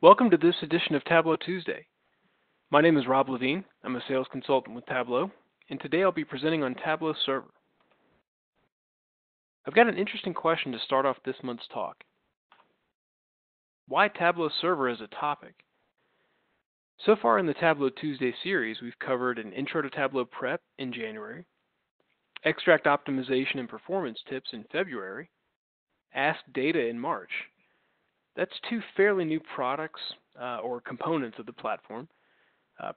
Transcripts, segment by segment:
Welcome to this edition of Tableau Tuesday. My name is Rob Levine. I'm a sales consultant with Tableau, and today I'll be presenting on Tableau Server. I've got an interesting question to start off this month's talk. Why Tableau Server as a topic? So far in the Tableau Tuesday series, we've covered an Intro to Tableau Prep in January, Extract Optimization and Performance Tips in February, Ask Data in March. That's two fairly new products or components of the platform.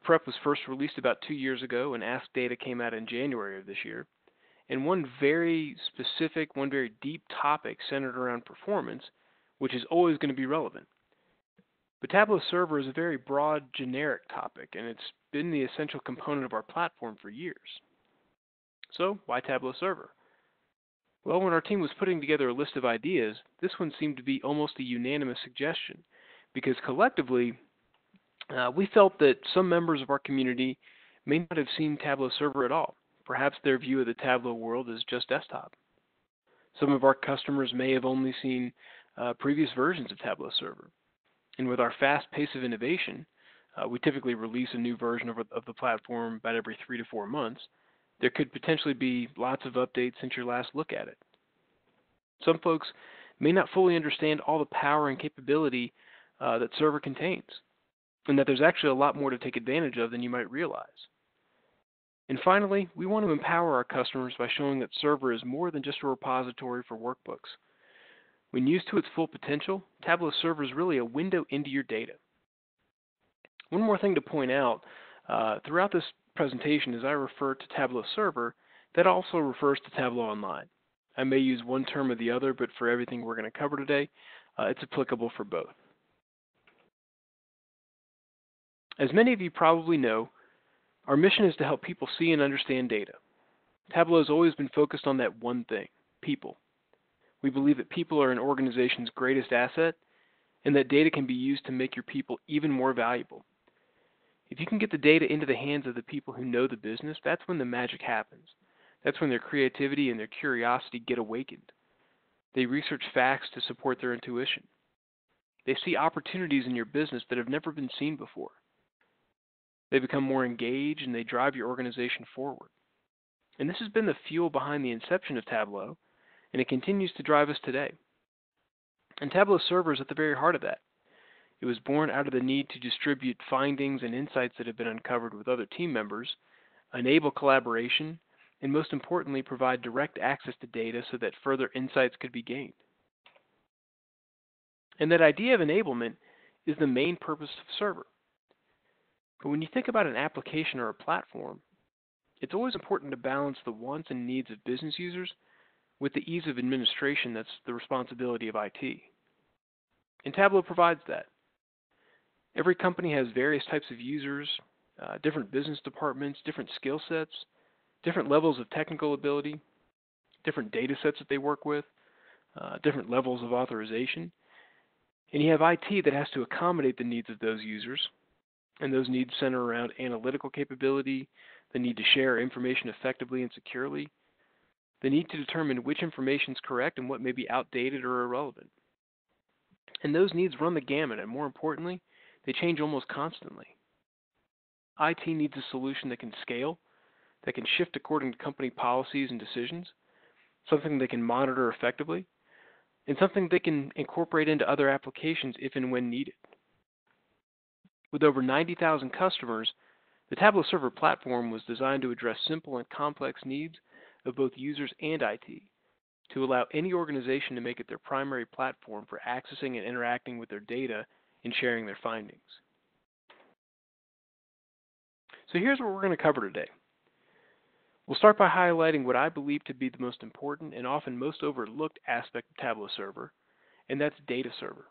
Prep was first released about 2 years ago, and Ask Data came out in January of this year. And one very specific, one very deep topic centered around performance, which is always going to be relevant. But Tableau Server is a very broad, generic topic, and it's been the essential component of our platform for years. So, why Tableau Server? Well, when our team was putting together a list of ideas, this one seemed to be almost a unanimous suggestion, because collectively, we felt that some members of our community may not have seen Tableau Server at all. Perhaps their view of the Tableau world is just desktop. Some of our customers may have only seen previous versions of Tableau Server. And with our fast pace of innovation, we typically release a new version of the platform about every 3 to 4 months. There could potentially be lots of updates since your last look at it. Some folks may not fully understand all the power and capability that Server contains, and that there's actually a lot more to take advantage of than you might realize. And finally, we want to empower our customers by showing that Server is more than just a repository for workbooks. When used to its full potential, Tableau Server is really a window into your data. One more thing to point out, throughout this presentation, as I refer to Tableau Server, that also refers to Tableau Online. I may use one term or the other, but for everything we're going to cover today, it's applicable for both. As many of you probably know, our mission is to help people see and understand data. Tableau has always been focused on that one thing, people. We believe that people are an organization's greatest asset, and that data can be used to make your people even more valuable. If you can get the data into the hands of the people who know the business, that's when the magic happens. That's when their creativity and their curiosity get awakened. They research facts to support their intuition. They see opportunities in your business that have never been seen before. They become more engaged and they drive your organization forward. And this has been the fuel behind the inception of Tableau, and it continues to drive us today. And Tableau Server is at the very heart of that. It was born out of the need to distribute findings and insights that have been uncovered with other team members, enable collaboration, and most importantly, provide direct access to data so that further insights could be gained. And that idea of enablement is the main purpose of Server. But when you think about an application or a platform, it's always important to balance the wants and needs of business users with the ease of administration that's the responsibility of IT. And Tableau provides that. Every company has various types of users, different business departments, different skill sets, different levels of technical ability, different data sets that they work with, different levels of authorization. And you have IT that has to accommodate the needs of those users, and those needs center around analytical capability, the need to share information effectively and securely, the need to determine which information is correct and what may be outdated or irrelevant. And those needs run the gamut, and more importantly, they change almost constantly. IT needs a solution that can scale, that can shift according to company policies and decisions, something they can monitor effectively, and something they can incorporate into other applications if and when needed. With over 90,000 customers, the Tableau Server platform was designed to address simple and complex needs of both users and IT, to allow any organization to make it their primary platform for accessing and interacting with their data and sharing their findings. So here's what we're going to cover today. We'll start by highlighting what I believe to be the most important and often most overlooked aspect of Tableau Server, and that's Data Server.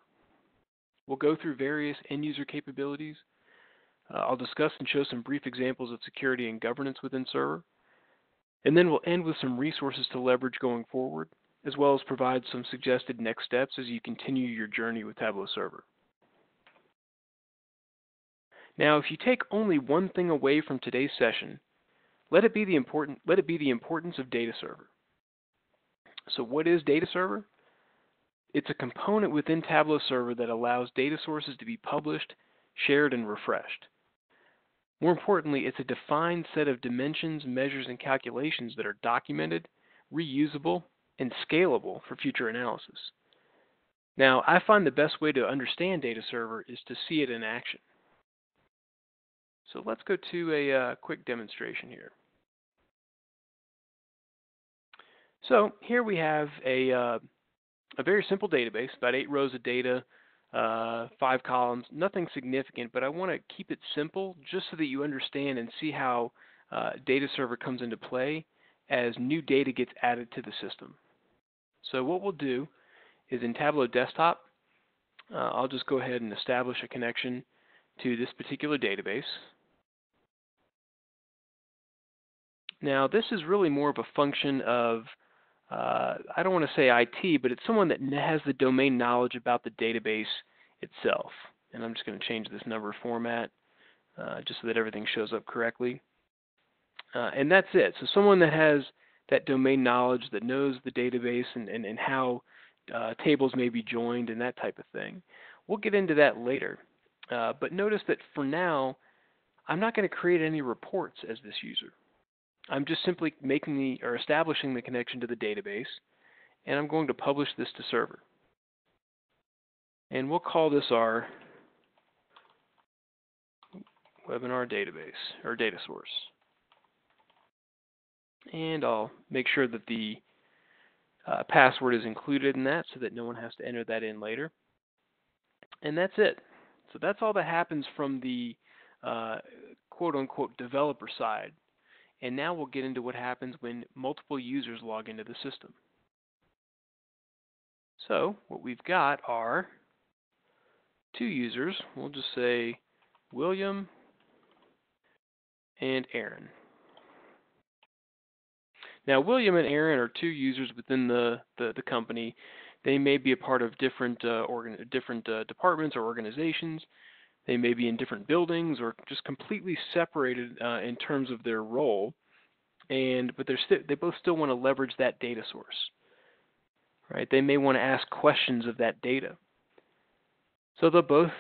We'll go through various end-user capabilities. I'll discuss and show some brief examples of security and governance within Server, and then we'll end with some resources to leverage going forward, as well as provide some suggested next steps as you continue your journey with Tableau Server. Now, if you take only one thing away from today's session, let it be the importance of Data Server. So what is Data Server? It's a component within Tableau Server that allows data sources to be published, shared, and refreshed. More importantly, it's a defined set of dimensions, measures, and calculations that are documented, reusable, and scalable for future analysis. Now, I find the best way to understand Data Server is to see it in action. So let's go to a quick demonstration here. So here we have a very simple database, about 8 rows of data, 5 columns, nothing significant, but I want to keep it simple just so that you understand and see how Data Server comes into play as new data gets added to the system. So what we'll do is in Tableau Desktop, I'll just go ahead and establish a connection to this particular database. Now this is really more of a function of, I don't want to say IT, but it's someone that has the domain knowledge about the database itself. And I'm just going to change this number format just so that everything shows up correctly. And that's it. So someone that has that domain knowledge, that knows the database and how tables may be joined and that type of thing. We'll get into that later. But notice that for now, I'm not going to create any reports as this user. I'm just simply establishing the connection to the database, and I'm going to publish this to server. And we'll call this our webinar database, or data source. And I'll make sure that the password is included in that so that no one has to enter that in later. And that's it. So that's all that happens from the quote-unquote developer side. And now we'll get into what happens when multiple users log into the system. So what we've got are 2 users. We'll just say William and Aaron. Now William and Aaron are 2 users within the company. They may be a part of different departments or organizations. They may be in different buildings or just completely separated in terms of their role, but they both still want to leverage that data source, right? They may want to ask questions of that data. So they'll both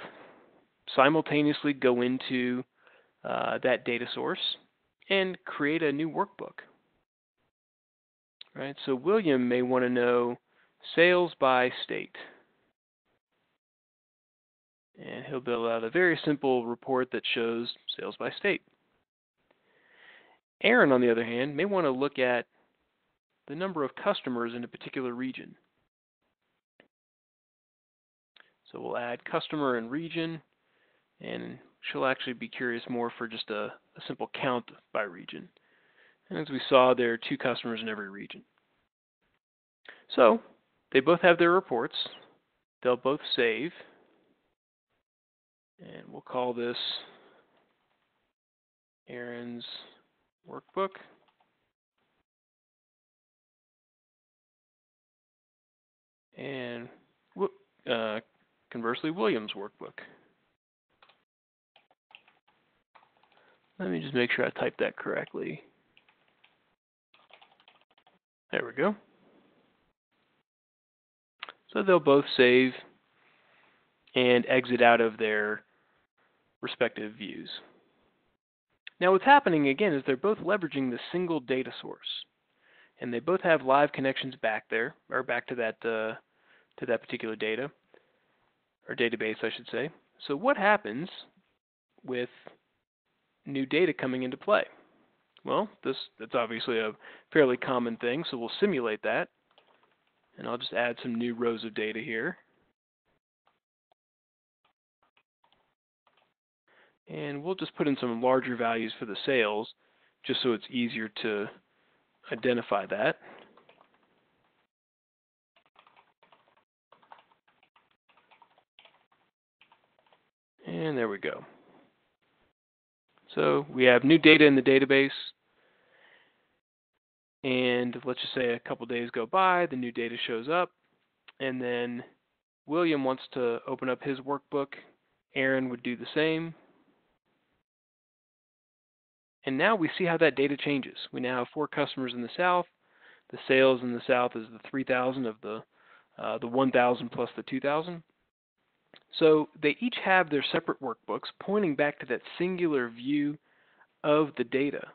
simultaneously go into that data source and create a new workbook, right? So William may want to know sales by state. And he'll build out a very simple report that shows sales by state. Aaron, on the other hand, may want to look at the number of customers in a particular region. So we'll add customer and region, and she'll actually be curious more for just a simple count by region. And as we saw, there are 2 customers in every region. So they both have their reports. They'll both save. And we'll call this Aaron's workbook. And conversely, William's workbook. Let me just make sure I typed that correctly. There we go. So they'll both save and exit out of their respective views. Now what's happening again is they're both leveraging the single data source, and they both have live connections back there, or back to that particular data, or database I should say. So what happens with new data coming into play? Well, that's obviously a fairly common thing, so we'll simulate that, and I'll just add some new rows of data here. And we'll just put in some larger values for the sales, just so it's easier to identify that. And there we go. So we have new data in the database, and let's just say a couple days go by, the new data shows up, and then William wants to open up his workbook. Aaron would do the same. And now we see how that data changes. We now have 4 customers in the south. The sales in the south is the 3,000 of the the 1,000 plus the 2,000. So they each have their separate workbooks pointing back to that singular view of the data,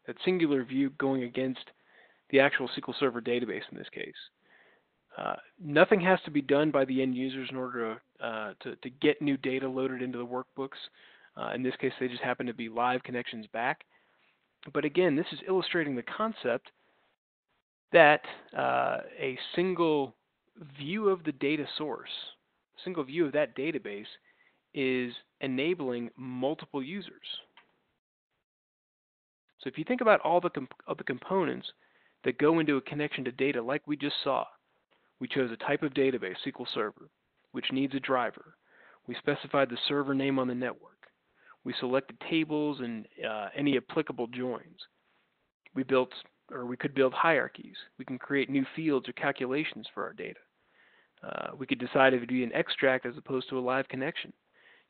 that singular view going against the actual SQL Server database in this case. Nothing has to be done by the end users in order to get new data loaded into the workbooks. In this case, they just happen to be live connections back. But again, this is illustrating the concept that a single view of the data source, a single view of that database, is enabling multiple users. So if you think about all the components that go into a connection to data like we just saw, we chose a type of database, SQL Server, which needs a driver. We specified the server name on the network. We selected tables and any applicable joins. We could build hierarchies. We can create new fields or calculations for our data. We could decide if it would be an extract as opposed to a live connection.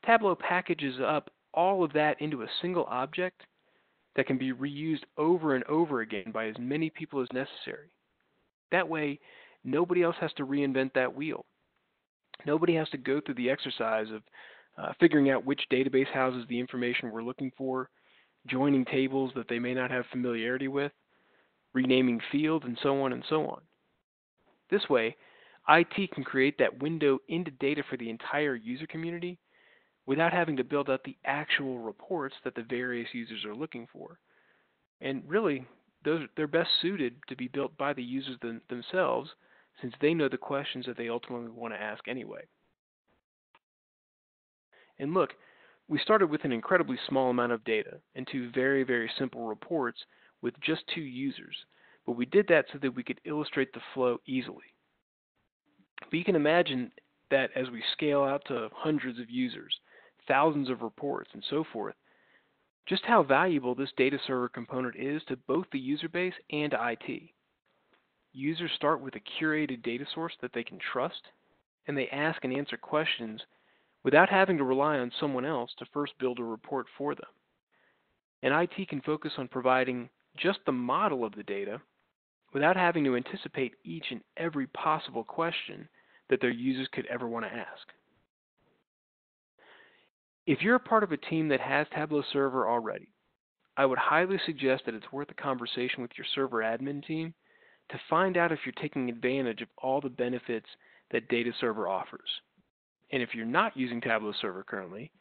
Tableau packages up all of that into a single object that can be reused over and over again by as many people as necessary. That way, nobody else has to reinvent that wheel. Nobody has to go through the exercise of figuring out which database houses the information we're looking for, joining tables that they may not have familiarity with, renaming fields, and so on and so on. This way, IT can create that window into data for the entire user community without having to build out the actual reports that the various users are looking for. And really, they're best suited to be built by the users themselves, since they know the questions that they ultimately want to ask anyway. And look, we started with an incredibly small amount of data and two very, very simple reports with just 2 users, but we did that so that we could illustrate the flow easily. But you can imagine that as we scale out to hundreds of users, thousands of reports, and so forth, just how valuable this data server component is to both the user base and IT. Users start with a curated data source that they can trust, and they ask and answer questions without having to rely on someone else to first build a report for them. And IT can focus on providing just the model of the data without having to anticipate each and every possible question that their users could ever want to ask. If you're a part of a team that has Tableau Server already, I would highly suggest that it's worth a conversation with your server admin team to find out if you're taking advantage of all the benefits that Data Server offers. And if you're not using Tableau Server currently,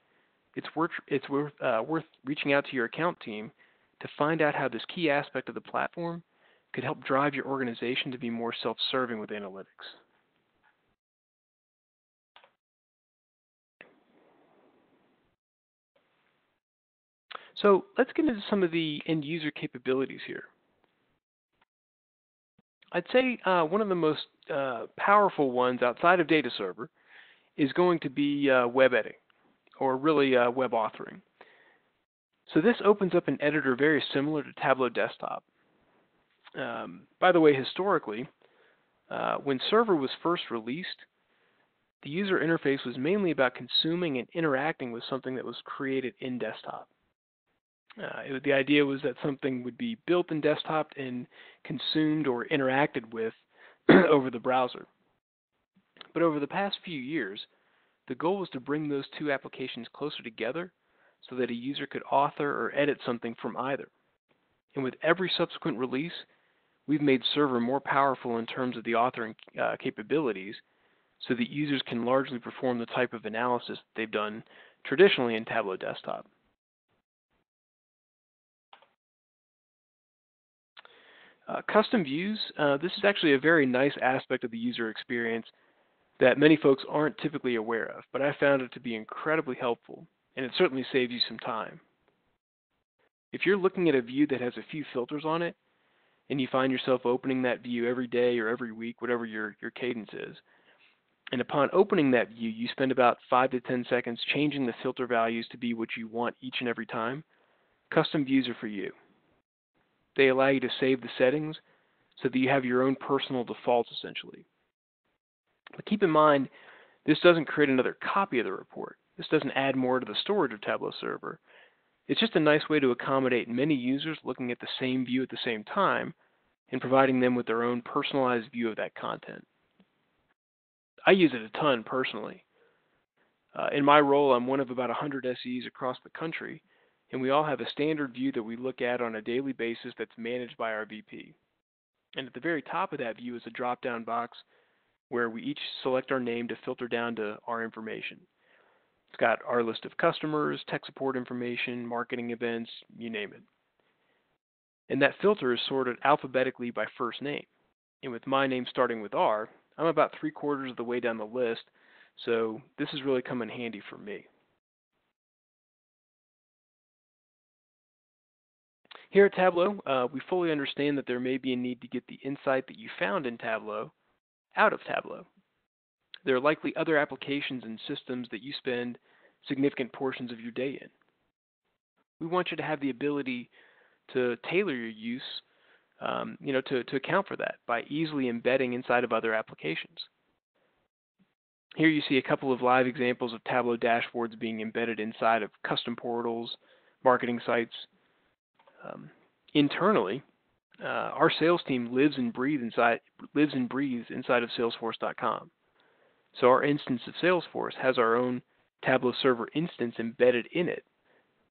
it's worth reaching out to your account team to find out how this key aspect of the platform could help drive your organization to be more self-serving with analytics. So let's get into some of the end user capabilities here. I'd say one of the most powerful ones outside of Data Server is going to be web editing, or really web authoring. So this opens up an editor very similar to Tableau Desktop. By the way, historically, when Server was first released, the user interface was mainly about consuming and interacting with something that was created in Desktop. The idea was that something would be built in Desktop and consumed or interacted with over the browser. But over the past few years, the goal was to bring those two applications closer together so that a user could author or edit something from either. And with every subsequent release, we've made Server more powerful in terms of the authoring capabilities so that users can largely perform the type of analysis that they've done traditionally in Tableau Desktop. Custom views, this is actually a very nice aspect of the user experience that many folks aren't typically aware of, but I found it to be incredibly helpful, and it certainly saves you some time. If you're looking at a view that has a few filters on it, and you find yourself opening that view every day or every week, whatever your cadence is, and upon opening that view, you spend about 5 to 10 seconds changing the filter values to be what you want each and every time, custom views are for you. They allow you to save the settings so that you have your own personal defaults, essentially. But keep in mind, this doesn't create another copy of the report. This doesn't add more to the storage of Tableau Server. It's just a nice way to accommodate many users looking at the same view at the same time and providing them with their own personalized view of that content. I use it a ton personally. In my role, I'm one of about 100 SEs across the country, and we all have a standard view that we look at on a daily basis that's managed by our VP. And at the very top of that view is a drop-down box where we each select our name to filter down to our information. It's got our list of customers, tech support information, marketing events, you name it. And that filter is sorted alphabetically by first name. And with my name starting with R, I'm about 3/4 of the way down the list, so this has really come in handy for me. Here at Tableau, we fully understand that there may be a need to get the insight that you found in Tableau out of Tableau. There are likely other applications and systems that you spend significant portions of your day in. We want you to have the ability to tailor your use to account for that by easily embedding inside of other applications. Here you see a couple of live examples of Tableau dashboards being embedded inside of custom portals, marketing sites. Internally, our sales team lives and breathes inside of Salesforce.com. So our instance of Salesforce has our own Tableau Server instance embedded in it,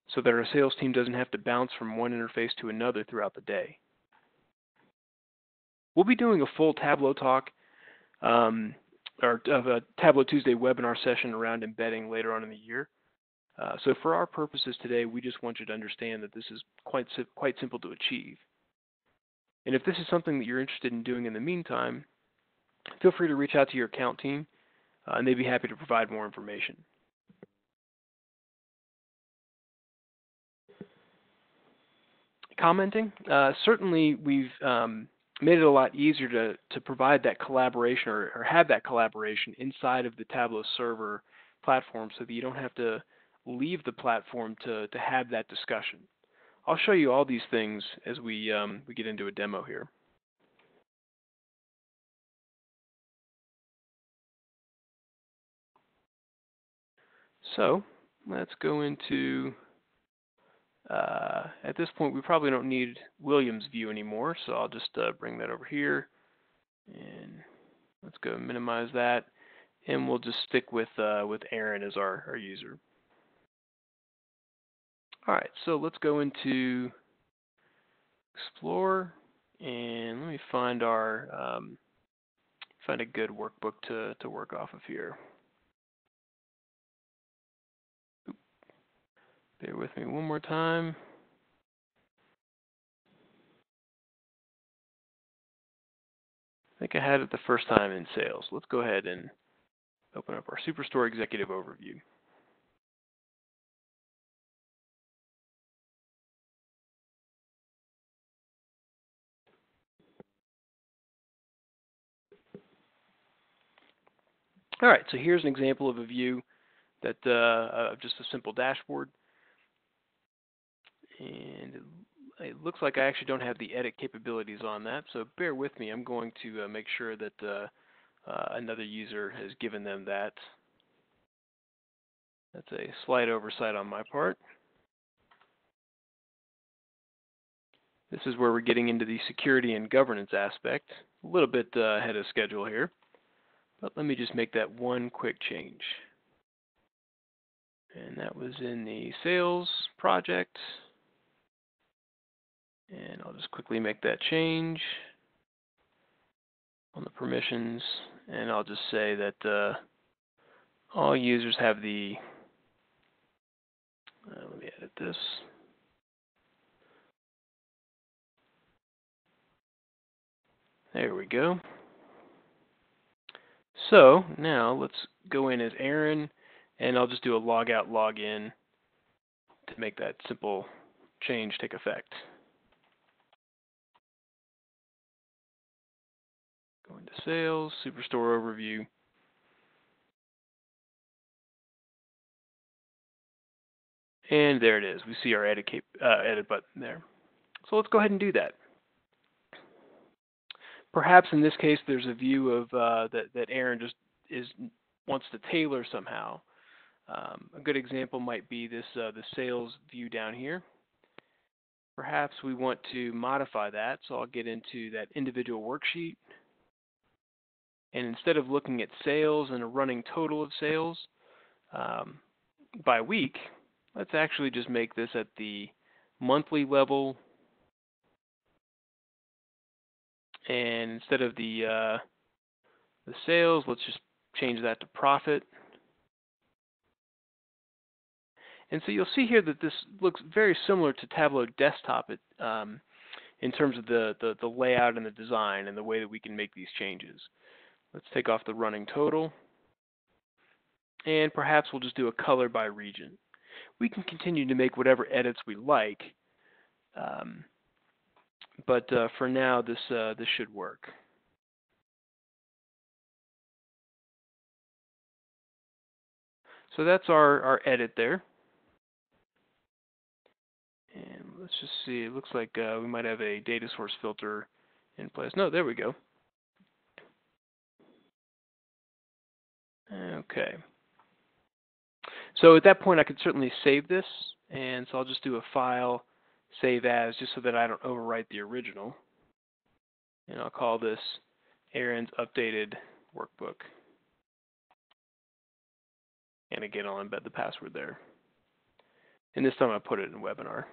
so that our sales team doesn't have to bounce from one interface to another throughout the day. We'll be doing a full Tableau talk or of a Tableau Tuesday webinar session around embedding later on in the year. So for our purposes today, we just want you to understand that this is quite simple to achieve. And if this is something that you're interested in doing in the meantime, feel free to reach out to your account team, and they'd be happy to provide more information. Commenting, certainly we've made it a lot easier to provide that collaboration or have that collaboration inside of the Tableau Server platform so that you don't have to leave the platform to have that discussion. I'll show you all these things as we get into a demo here. So let's go into, at this point we probably don't need William's view anymore, so I'll just bring that over here, and let's go minimize that, and we'll just stick with Aaron as our user. All right, so let's go into Explore, and let me find find a good workbook to work off of here. Bear with me one more time. I think I had it the first time in sales. Let's go ahead and open up our Superstore Executive Overview. All right, so here's an example of a view that of just a simple dashboard. And it looks like I actually don't have the edit capabilities on that, so bear with me. I'm going to make sure that another user has given them that. That's a slight oversight on my part. This is where we're getting into the security and governance aspect. A little bit ahead of schedule here, but let me just make that one quick change. And that was in the sales project. And I'll just quickly make that change on the permissions, and I'll just say that all users have the, let me edit this. There we go. So now let's go in as Aaron, and I'll just do a log out, log in to make that simple change take effect. Go into Sales, Superstore Overview. And there it is. We see our edit button there. So let's go ahead and do that. Perhaps in this case, there's a view of that Aaron just wants to tailor somehow. A good example might be this the sales view down here. Perhaps we want to modify that, so I'll get into that individual worksheet. And instead of looking at sales and a running total of sales by week, let's actually just make this at the monthly level. And instead of the sales, let's just change that to profit. And so you'll see here that this looks very similar to Tableau Desktop in terms of the layout and the design and the way that we can make these changes. Let's take off the running total, and perhaps we'll just do a color by region. We can continue to make whatever edits we like, but for now, this should work. So that's our edit there. And let's just see, it looks like we might have a data source filter in place. No, there we go. Okay. So at that point, I could certainly save this, and so I'll just do a file, save as, just so that I don't overwrite the original. And I'll call this Aaron's Updated Workbook. And again, I'll embed the password there. And this time I put it in webinar.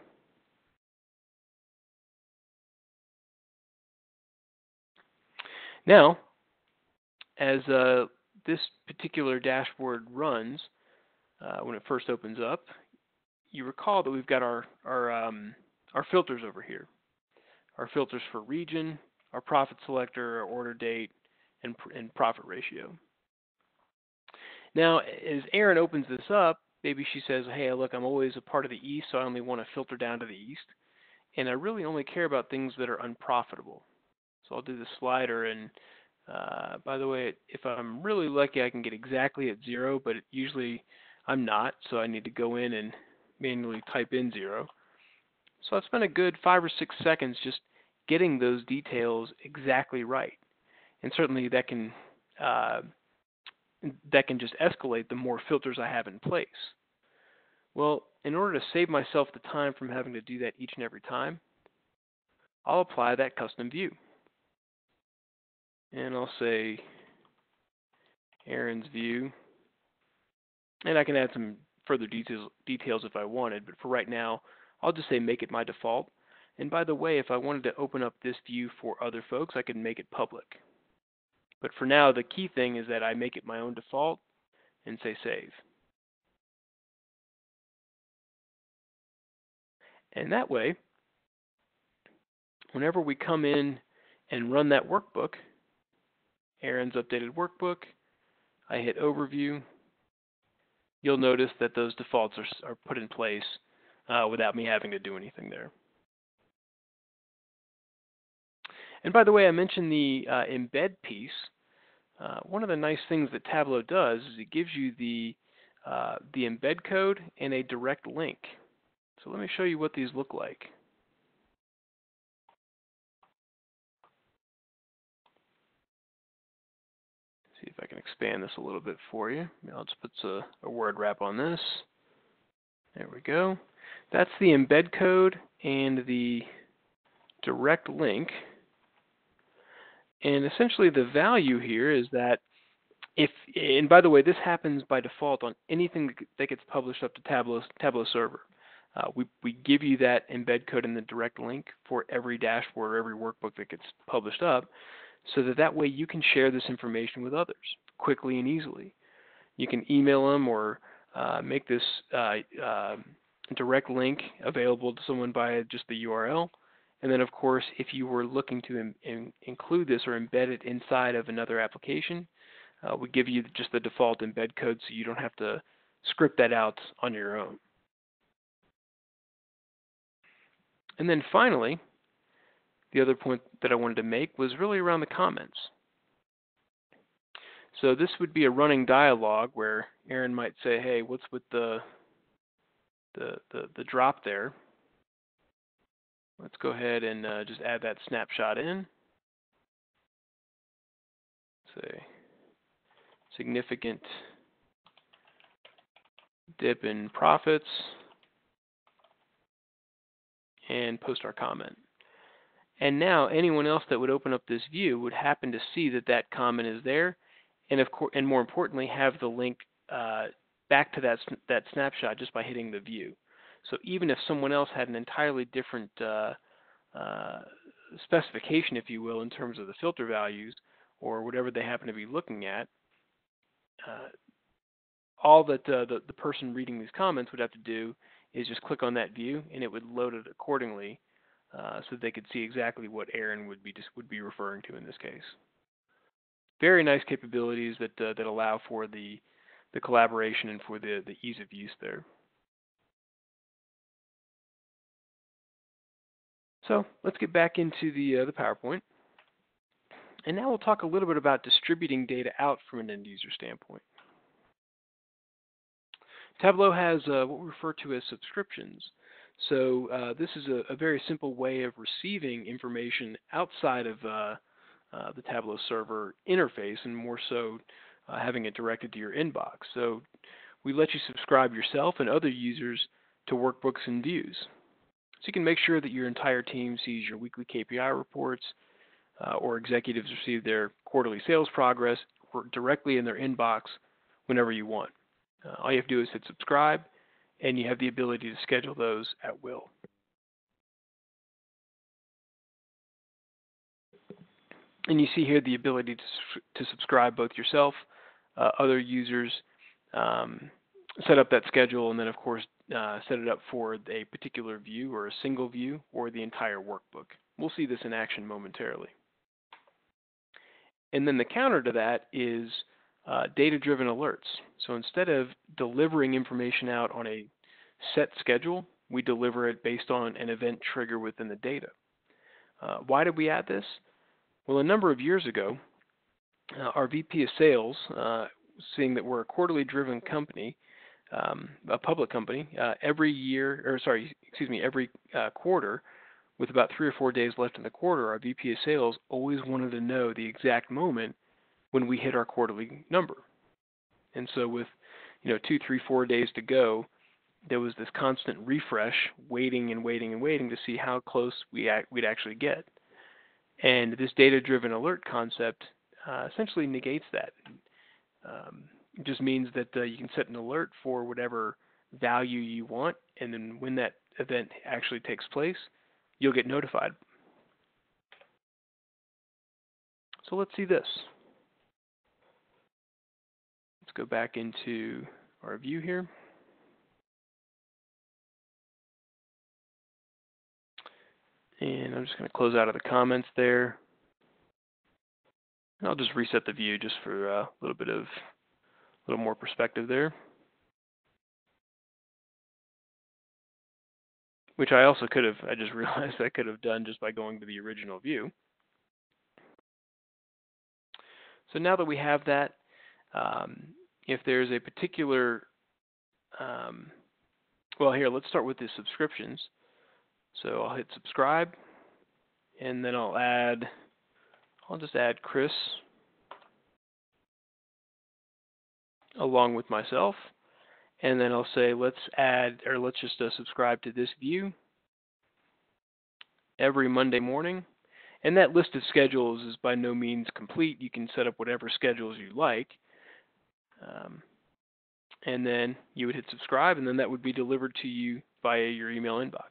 Now, as this particular dashboard runs, when it first opens up, you recall that we've got our filters over here. Our filters for region, our profit selector, our order date, and profit ratio. Now, as Erin opens this up, maybe she says, hey, look, I'm always a part of the East, so I only want to filter down to the East. And I really only care about things that are unprofitable. So I'll do the slider, and by the way, if I'm really lucky, I can get exactly at 0, but usually I'm not, so I need to go in and manually type in 0. So I spent a good 5 or 6 seconds just getting those details exactly right. And certainly that can just escalate the more filters I have in place. Well, in order to save myself the time from having to do that each and every time, I'll apply that custom view. And I'll say Aaron's view. And I can add some further details if I wanted, but for right now, I'll just say make it my default. And by the way, if I wanted to open up this view for other folks, I could make it public. But for now, the key thing is that I make it my own default and say save. And that way, whenever we come in and run that workbook, Aaron's Updated Workbook, I hit Overview, you'll notice that those defaults are put in place without me having to do anything there. And by the way, I mentioned the embed piece. One of the nice things that Tableau does is it gives you the embed code and a direct link. So let me show you what these look like. See if I can expand this a little bit for you. I'll just put a word wrap on this. There we go. That's the embed code and the direct link. And essentially the value here is that and by the way, this happens by default on anything that gets published up to Tableau Server. We give you that embed code and the direct link for every dashboard or every workbook that gets published up, so that way you can share this information with others quickly and easily. You can email them or make this direct link available to someone via just the URL. And then, of course, if you were looking to include this or embed it inside of another application, we give you just the default embed code so you don't have to script that out on your own. And then finally, the other point that I wanted to make was really around the comments. So this would be a running dialogue where Aaron might say, hey, what's with the drop there? Let's go ahead and just add that snapshot in. Say significant dip in profits, and post our comment. And now anyone else that would open up this view would happen to see that that comment is there, and of course, and more importantly, have the link back to that snapshot just by hitting the view. So even if someone else had an entirely different specification, if you will, in terms of the filter values or whatever they happen to be looking at, all that the person reading these comments would have to do is just click on that view, and it would load it accordingly, so that they could see exactly what Aaron would be referring to in this case. Very nice capabilities that allow for the collaboration and for the ease of use there. So let's get back into the PowerPoint, and now we'll talk a little bit about distributing data out from an end user standpoint. Tableau has what we refer to as subscriptions. So this is a very simple way of receiving information outside of the Tableau Server interface, and more so having it directed to your inbox. So we let you subscribe yourself and other users to workbooks and views. So you can make sure that your entire team sees your weekly KPI reports, or executives receive their quarterly sales progress directly in their inbox whenever you want. All you have to do is hit subscribe, and you have the ability to schedule those at will. And you see here the ability to subscribe both yourself, other users, set up that schedule, and then of course set it up for a particular view or a single view or the entire workbook. We'll see this in action momentarily. And then the counter to that is data-driven alerts. So instead of delivering information out on a set schedule, we deliver it based on an event trigger within the data. Why did we add this? Well, a number of years ago, our VP of Sales, seeing that we're a quarterly driven company, a public company, every quarter, with about 3 or 4 days left in the quarter, our VP of Sales always wanted to know the exact moment when we hit our quarterly number. And so with 2, 3, 4 days to go, there was this constant refresh, waiting and waiting and waiting to see how close we'd actually get. And this data-driven alert concept essentially negates that. It just means that you can set an alert for whatever value you want, and then when that event actually takes place, you'll get notified. So let's see this. Let's go back into our view here. And I'm just going to close out of the comments there. And I'll just reset the view just for a little more perspective there. Which I also could have, I just realized I could have done just by going to the original view. So now that we have that, if there's a particular, well here, let's start with the subscriptions. So I'll hit subscribe, and then I'll just add Chris along with myself, and then I'll say let's just subscribe to this view every Monday morning. And that list of schedules is by no means complete. You can set up whatever schedules you like, and then you would hit subscribe, and then that would be delivered to you via your email inbox.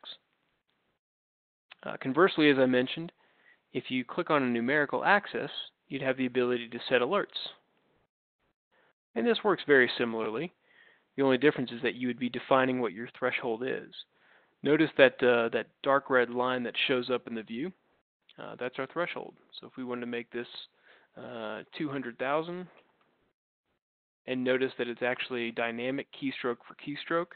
Conversely, as I mentioned, if you click on a numerical axis, you'd have the ability to set alerts. And this works very similarly. The only difference is that you would be defining what your threshold is. Notice that that dark red line that shows up in the view, that's our threshold. So if we wanted to make this 200,000, and notice that it's actually dynamic keystroke for keystroke,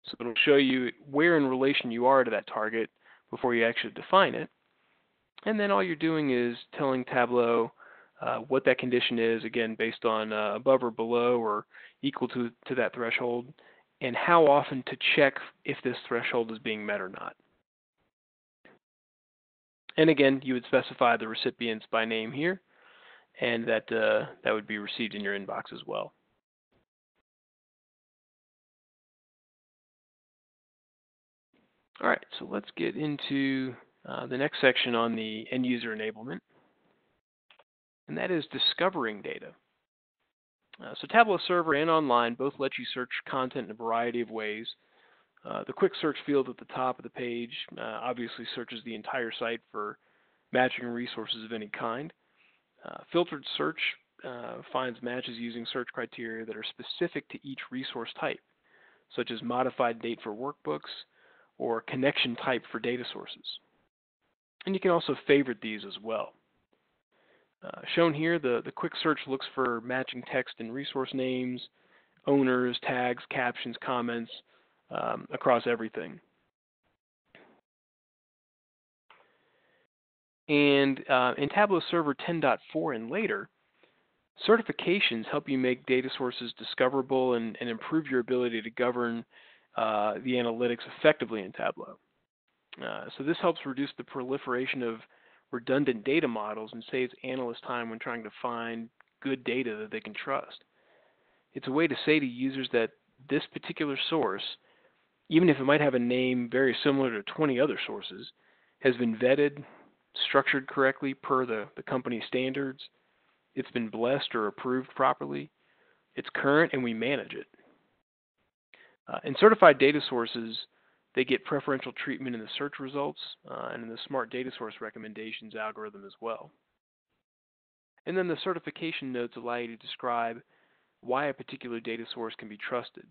so it'll show you where in relation you are to that target before you actually define it. And then all you're doing is telling Tableau what that condition is, again, based on above or below or equal to that threshold, and how often to check if this threshold is being met or not. And again, you would specify the recipients by name here, and that would be received in your inbox as well. All right, so let's get into the next section on the end user enablement, and that is discovering data. So Tableau Server and online both let you search content in a variety of ways. The quick search field at the top of the page obviously searches the entire site for matching resources of any kind. Filtered search finds matches using search criteria that are specific to each resource type, such as modified date for workbooks or connection type for data sources. And you can also favorite these as well. Shown here, the quick search looks for matching text and resource names, owners, tags, captions, comments, across everything. And in Tableau Server 10.4 and later, certifications help you make data sources discoverable and improve your ability to govern the analytics effectively in Tableau. So this helps reduce the proliferation of redundant data models and saves analysts time when trying to find good data that they can trust. It's a way to say to users that this particular source, even if it might have a name very similar to 20 other sources, has been vetted, structured correctly per the company standards, it's been blessed or approved properly, it's current, and we manage it. In certified data sources, they get preferential treatment in the search results and in the Smart Data Source Recommendations algorithm as well. And then the certification notes allow you to describe why a particular data source can be trusted.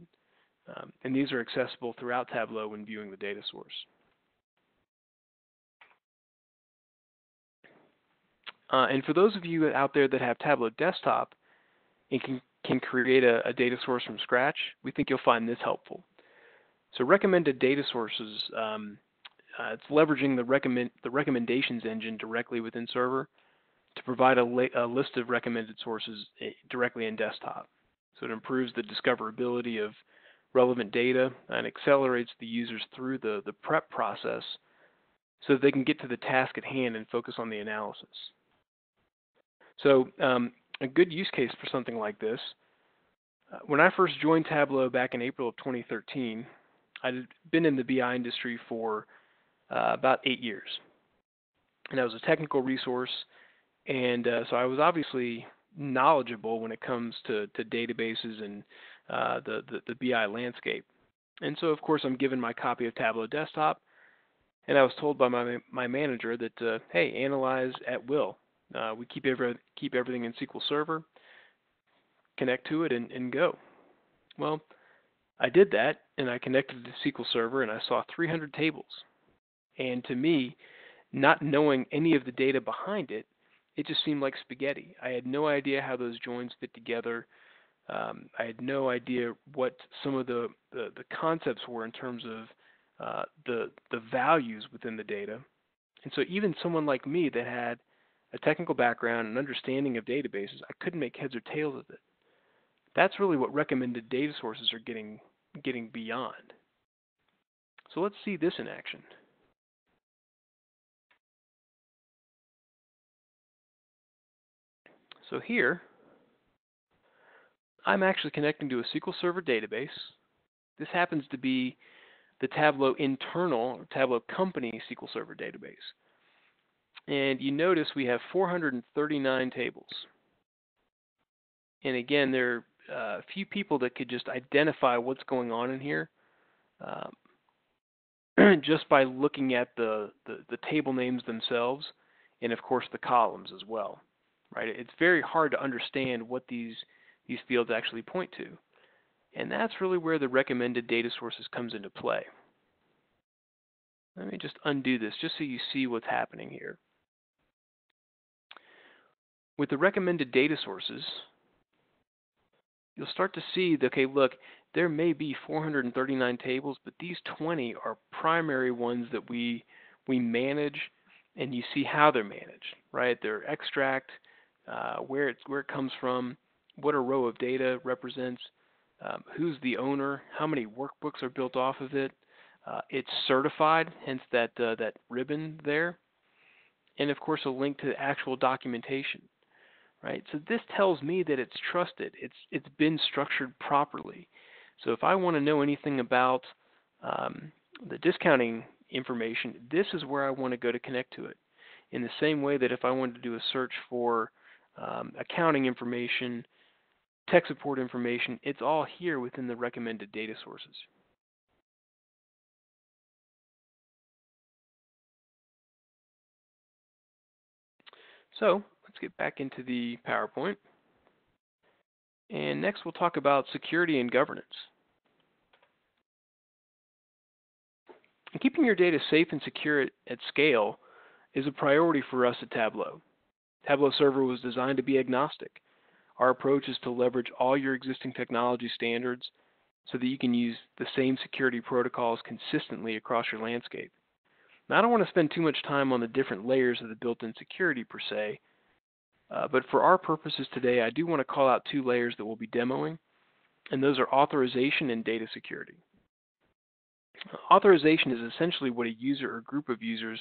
And these are accessible throughout Tableau when viewing the data source. And for those of you out there that have Tableau Desktop and can create a data source from scratch, we think you'll find this helpful. So recommended data sources, it's leveraging the recommendations engine directly within Server to provide a list of recommended sources directly in Desktop. So it improves the discoverability of relevant data and accelerates the users through the prep process so that they can get to the task at hand and focus on the analysis. So a good use case for something like this, when I first joined Tableau back in April of 2013, I'd been in the BI industry for about 8 years. And I was a technical resource, and so I was obviously knowledgeable when it comes to databases and the BI landscape. And so, of course, I'm given my copy of Tableau Desktop, and I was told by my manager that, hey, analyze at will. We keep everything in SQL Server, connect to it, and go. Well, I did that, and I connected to SQL Server, and I saw 300 tables. And to me, not knowing any of the data behind it, it just seemed like spaghetti. I had no idea how those joins fit together. I had no idea what some of the concepts were in terms of the values within the data. And so even someone like me that had a technical background and understanding of databases, I couldn't make heads or tails of it. That's really what recommended data sources are getting beyond. So let's see this in action. So here, I'm actually connecting to a SQL Server database. This happens to be the Tableau internal or Tableau company SQL Server database. And you notice we have 439 tables. And again, there are a few people that could just identify what's going on in here just by looking at the table names themselves and, of course, the columns as well. Right? It's very hard to understand what these fields actually point to. And that's really where the recommended data sources comes into play. Let me just undo this just so you see what's happening here. With the recommended data sources, you'll start to see that, okay, look, there may be 439 tables, but these 20 are primary ones that we manage, and you see how they're managed, right? Their extract, where it comes from, what a row of data represents, who's the owner, how many workbooks are built off of it. It's certified, hence that ribbon there, and of course a link to the actual documentation. Right? So this tells me that it's trusted. It's been structured properly. So if I want to know anything about the discounting information, this is where I want to go to connect to it. In the same way that if I wanted to do a search for accounting information, tech support information, it's all here within the recommended data sources. So let's get back into the PowerPoint. And next we'll talk about security and governance. And keeping your data safe and secure at scale is a priority for us at Tableau. Tableau Server was designed to be agnostic. Our approach is to leverage all your existing technology standards so that you can use the same security protocols consistently across your landscape. Now, I don't want to spend too much time on the different layers of the built-in security per se, but for our purposes today, I do want to call out two layers that we'll be demoing, and those are authorization and data security. Authorization is essentially what a user or group of users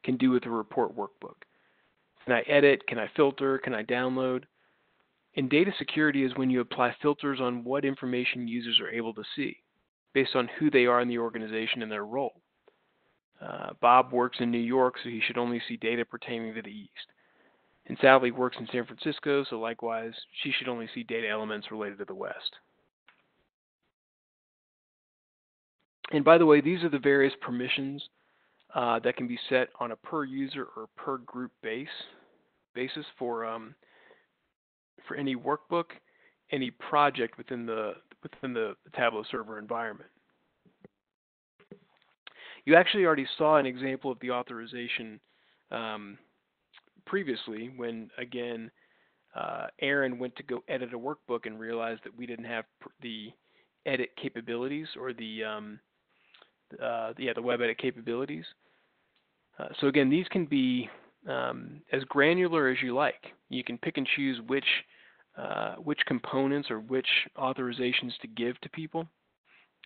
can do with a report workbook. Can I edit? Can I filter? Can I download? And data security is when you apply filters on what information users are able to see based on who they are in the organization and their role. Bob works in New York, so he should only see data pertaining to the East. And Sally works in San Francisco, so likewise, she should only see data elements related to the West. And by the way, these are the various permissions that can be set on a per user or per group basis for any workbook, any project within the Tableau Server environment. You actually already saw an example of the authorization previously when, again, Aaron went to go edit a workbook and realized that we didn't have the edit capabilities or the web edit capabilities. So again, these can be as granular as you like. You can pick and choose which components or which authorizations to give to people,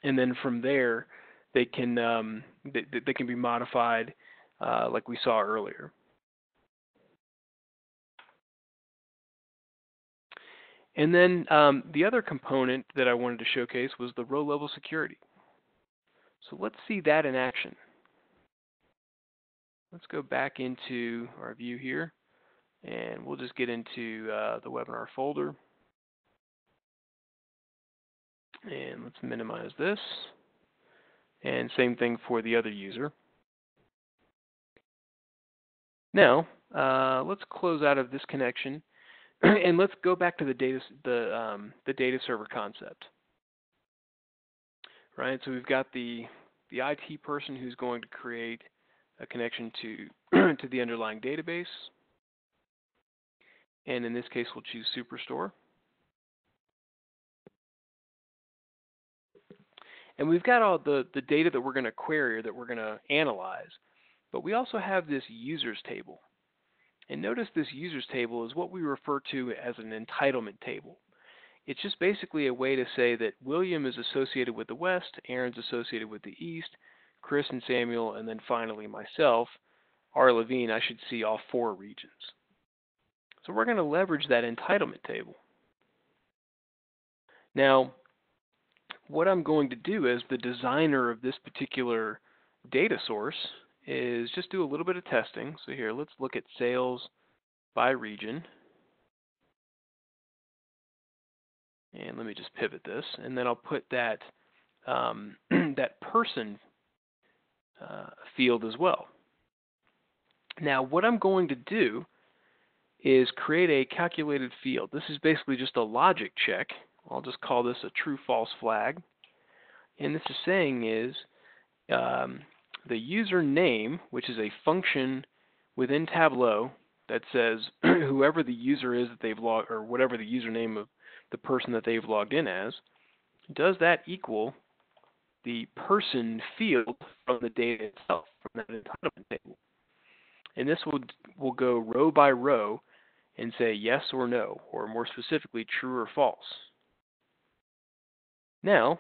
and then from there they can be modified like we saw earlier. And then the other component that I wanted to showcase was the row level security. So let's see that in action. Let's go back into our view here, and we'll just get into the webinar folder. And let's minimize this. And same thing for the other user. Now, let's close out of this connection, and let's go back to the data server concept. Right. So we've got the IT person who's going to create a connection to to the underlying database, and in this case, we'll choose Superstore. And we've got all the data that we're going to query or that we're going to analyze, but we also have this users table. And notice this users table is what we refer to as an entitlement table. It's just basically a way to say that William is associated with the West, Aaron's associated with the East, Chris and Samuel, and then finally myself, R. Levine, I should see all 4 regions. So we're going to leverage that entitlement table. Now, what I'm going to do as the designer of this particular data source is just do a little bit of testing. So here, let's look at sales by region. And let me just pivot this, and then I'll put that that person field as well. Now, what I'm going to do is create a calculated field. This is basically just a logic check. I'll just call this a true-false flag. And this is saying is the user name, which is a function within Tableau that says whoever the user is that they've logged, or whatever the username of the person that they've logged in as, does that equal the person field from the data itself, from that entitlement table? And this will go row by row and say yes or no, or more specifically, true or false. Now,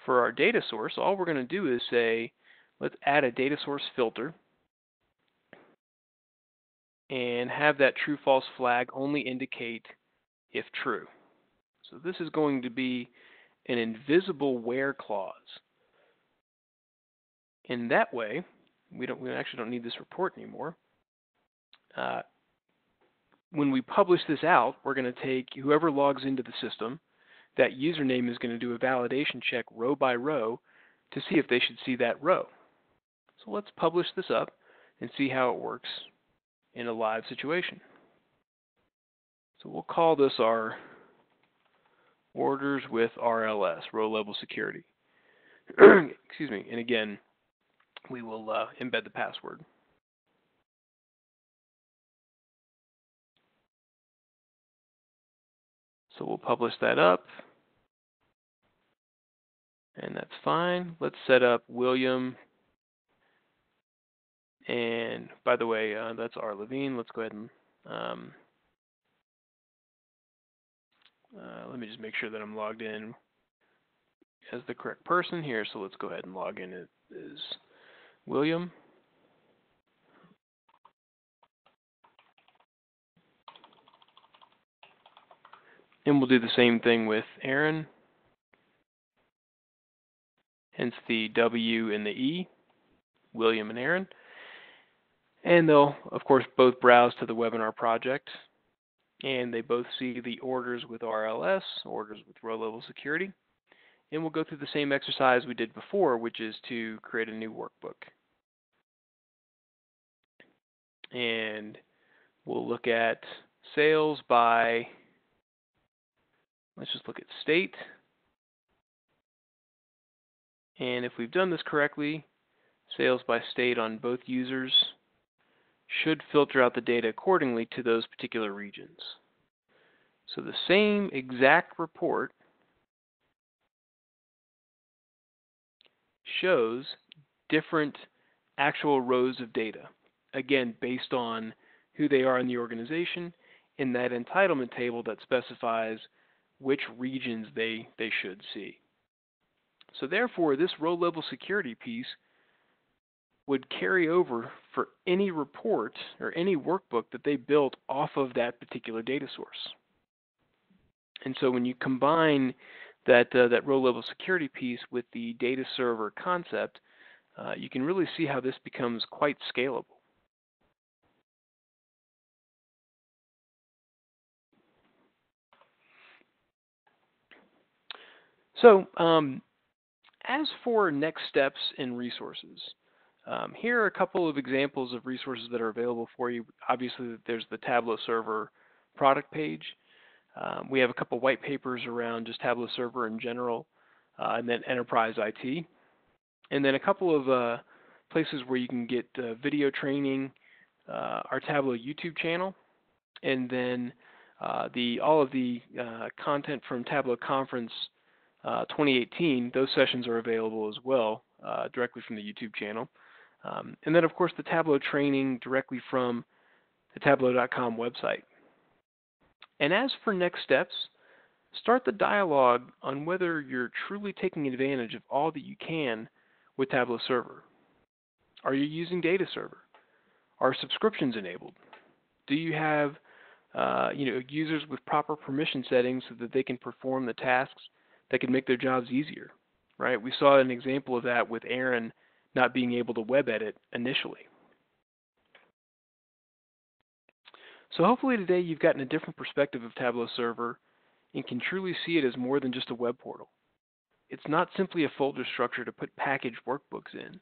for our data source, all we're going to do is say, let's add a data source filter and have that true-false flag only indicate if true. So this is going to be an invisible where clause. In that way, we actually don't need this report anymore. When we publish this out, we're going to take whoever logs into the system, that username is going to do a validation check row by row to see if they should see that row. So let's publish this up and see how it works in a live situation. So we'll call this our orders with RLS, row level security. Excuse me. And again, we will embed the password. So we'll publish that up. And that's fine. Let's set up William. And by the way, that's R. Levine. Let's go ahead and let me just make sure that I'm logged in as the correct person here. So let's go ahead and log in as William. And we'll do the same thing with Aaron. Hence the W and the E, William and Aaron. And they'll, of course, both browse to the webinar project. And they both see the orders with RLS, orders with row level security. And we'll go through the same exercise we did before, which is to create a new workbook. And we'll look at sales by, let's just look at state. And if we've done this correctly, sales by state on both users should filter out the data accordingly to those particular regions. So the same exact report shows different actual rows of data, again, based on who they are in the organization in that entitlement table that specifies which regions they should see. So therefore, this row level security piece would carry over for any report or any workbook that they built off of that particular data source. And so when you combine that row level security piece with the data server concept, you can really see how this becomes quite scalable. So as for next steps and resources, here are a couple of examples of resources that are available for you. Obviously, there's the Tableau Server product page. We have a couple white papers around just Tableau Server in general, and then enterprise IT. And then a couple of places where you can get video training, our Tableau YouTube channel, and then all of the content from Tableau Conference 2018, those sessions are available as well directly from the YouTube channel. And then, of course, the Tableau training directly from the Tableau.com website. And as for next steps, start the dialogue on whether you're truly taking advantage of all that you can with Tableau Server. Are you using Data Server? Are subscriptions enabled? Do you have users with proper permission settings so that they can perform the tasks that can make their jobs easier? Right? We saw an example of that with Aaron not being able to web edit initially. So hopefully today you've gotten a different perspective of Tableau Server and can truly see it as more than just a web portal. It's not simply a folder structure to put packaged workbooks in.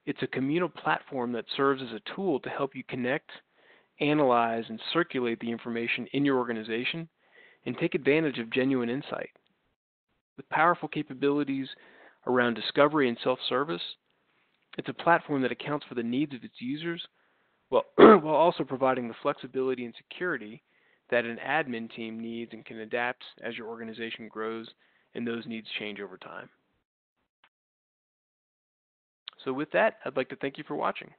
It's a communal platform that serves as a tool to help you connect, analyze, and circulate the information in your organization and take advantage of genuine insight. With powerful capabilities around discovery and self-service, it's a platform that accounts for the needs of its users while also providing the flexibility and security that an admin team needs and can adapt as your organization grows and those needs change over time. So with that, I'd like to thank you for watching.